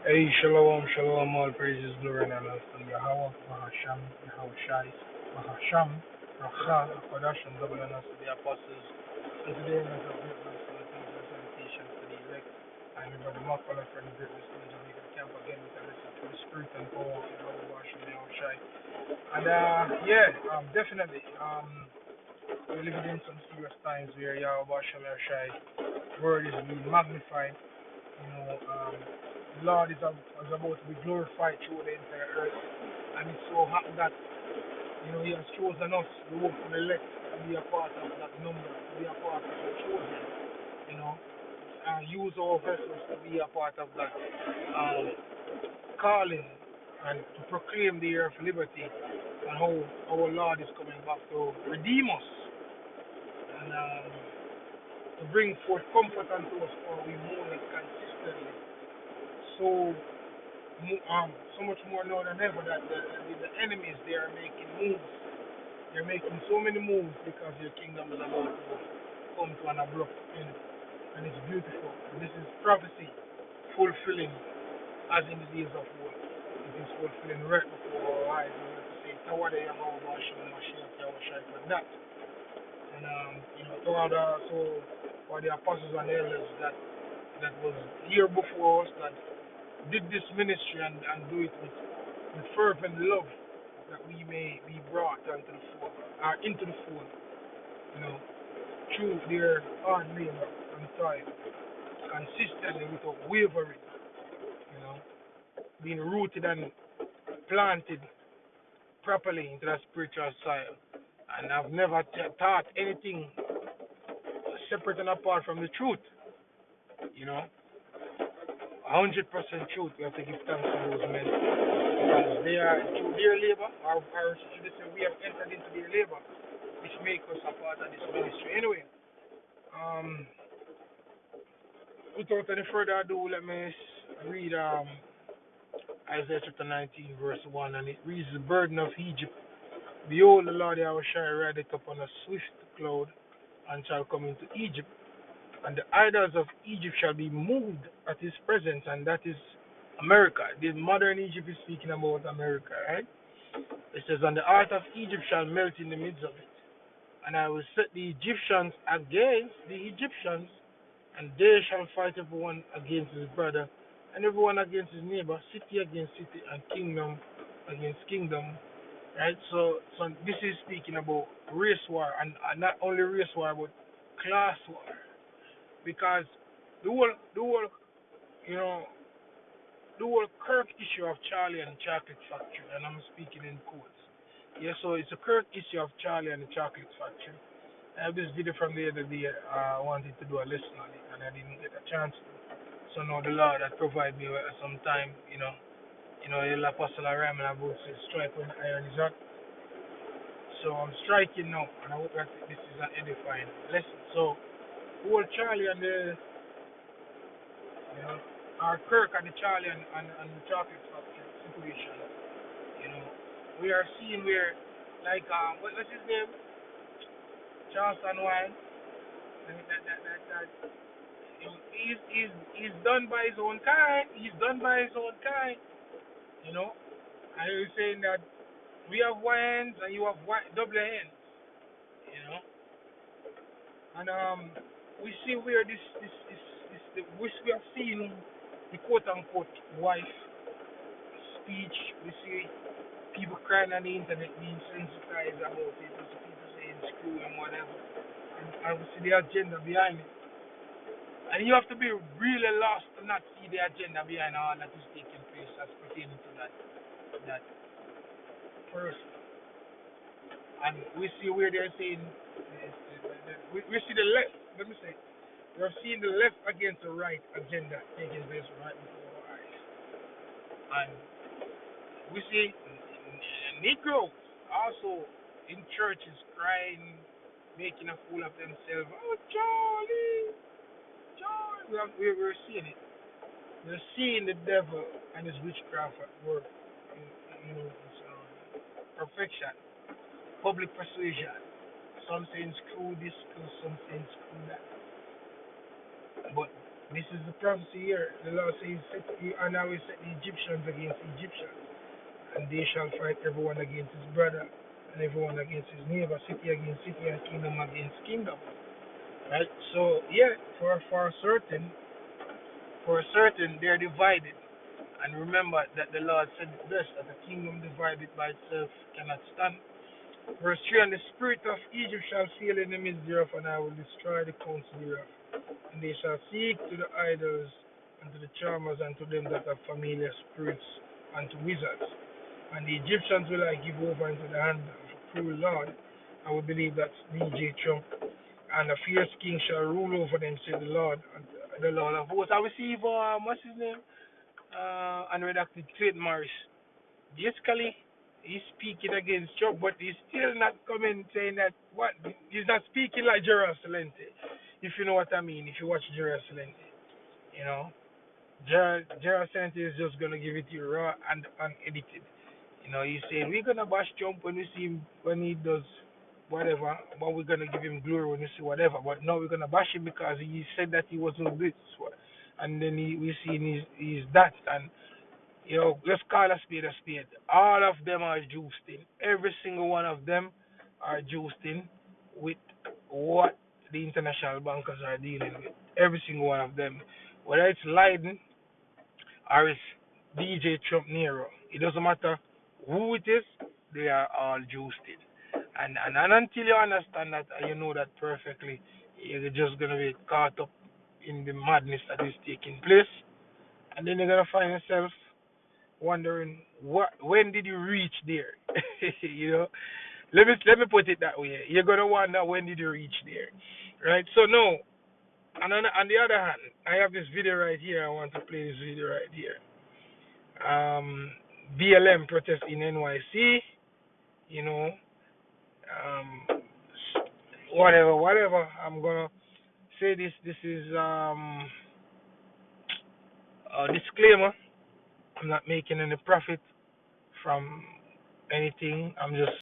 Hey, shalom, shalom, all praises, glory, and honor to Yahweh, Mahasham, Yahushai, Mahasham, Racha, Kodash, and double honors to the apostles, and to the elders of greatness, and the teachers, salutations to the elect. I'm your brother Mark, all from the greatness to the Jamaican camp again with a message to the spirit and power of Yahweh, Mahasham, Yahushai. And definitely, we're living in some serious times where Yahweh, Mahasham, Yahushai, word is being magnified. The Lord is about to be glorified through the entire earth. And it so happened that, He has chosen us, the work of the elect, to be a part of that number, to be a part of the chosen, you know, and use our vessels to be a part of that calling and to proclaim the year of liberty and how our Lord is coming back to redeem us and to bring forth comfort unto us for we mourn consistently. So so much more now than ever that the enemies, they are making moves. They're making so many moves because your kingdom is about to come to an abrupt end. And it's beautiful. And this is prophecy fulfilling as in the days of old. It is fulfilling right before our eyes. And we have to say, Tawada Yahweh Bashem Mashiach Yahushai for that. And for the apostles and elders that was here before us that did this ministry and do it with fervent love that we may be brought into the fold, you know, through their hard labor and toil, consistently without wavering, being rooted and planted properly into that spiritual soil. And I've never taught anything separate and apart from the truth, 100% truth. We have to give thanks to those men because they are through their labor, or should I say, we have entered into their labor, which make us a part of this ministry. Anyway, without any further ado, let me read Isaiah chapter 19, verse 1, and it reads, "The burden of Egypt. Behold, the Lord Yahushua rideth upon a swift cloud, and shall come into Egypt, and the idols of Egypt shall be moved at his presence," and that is America. The modern Egypt is speaking about America, right? It says, "And the heart of Egypt shall melt in the midst of it, and I will set the Egyptians against the Egyptians, and they shall fight everyone against his brother, and everyone against his neighbor, city against city, and kingdom against kingdom." Right? So this is speaking about race war, and not only race war, but class war, because you know, the whole Kirk issue of Charlie and the Chocolate Factory, and I'm speaking in quotes. Yeah, so it's a Kirk issue of Charlie and the Chocolate Factory. I have this video from the other day. I wanted to do a lesson on it, and I didn't get a chance to. So now the Lord has provided me with some time, the Apostle Aram and about to strike when iron is hot. So I'm striking now, and I hope that this is an edifying lesson. So, whole Charlie and our Kirk and the Charlie and the Chocolate Factory situation, you know, we are seeing where, like, what's his name? Charleston Wine. He's done by his own kind. He's done by his own kind, you know. And he's saying that we have wines and you have double hands, you know. And we see where which we have seen the quote unquote wife speech. We see people crying on the internet being sensitized about it. We see people saying screw and whatever. And we see the agenda behind it. And you have to be really lost to not see the agenda behind all that is taking place as pertaining to that person. And we see where they're saying, we see the left, let me say, we're seeing the left against the right agenda taking place right before our eyes. And we see Negroes also in churches crying, making a fool of themselves. Oh, Charlie! We're seeing it. We're seeing the devil and his witchcraft at work. His perfection, public persuasion. Some saying screw this, some saying screw that. But This is the prophecy here. The Lord says, and I will set the Egyptians against Egyptians, and they shall fight everyone against his brother, and everyone against his neighbor, city against city, and kingdom against kingdom. Right? So, yeah, for certain, they're divided. And remember that the Lord said it best, that the kingdom divided by itself cannot stand. Verse 3, and the spirit of Egypt shall sail in the midst thereof, and I will destroy the counsel thereof. And they shall seek to the idols, and to the charmers, and to them that have familiar spirits, and to wizards. And the Egyptians will I give over into the hand of a cruel Lord. I will believe that's DJ Trump. And a fierce king shall rule over them, said the Lord, and the Lord of hosts. I will see what's his name? Unredacted Clayton Morris. Basically, he's speaking against Trump, but he's still not coming saying that what he's not speaking like Gerald Celente, if you know what I mean. If you watch Gerald Celente, you know, Gerald Celente is just gonna give it to you raw and unedited. You know, he's saying we're gonna bash Trump when we see him when he does whatever, but we're gonna give him glory when we see whatever. But no, we're gonna bash him because he said that he wasn't this, and then we see he's that and let's call a spade a spade. All of them are juiced in. Every single one of them are juiced in with what the international bankers are dealing with. Every single one of them. Whether it's Leiden or it's DJ Trump Nero. It doesn't matter who it is, they are all juiced in. And until you understand that and you know that perfectly, you're just going to be caught up in the madness that is taking place. And then you're going to find yourself wondering when did you reach there? you know, let me put it that way. You're gonna wonder when did you reach there, right? So no, and on the other hand, I have this video right here. I want to play this video right here. BLM protest in NYC. You know, whatever. I'm gonna say this. This is a disclaimer. I'm not making any profit from anything. I'm just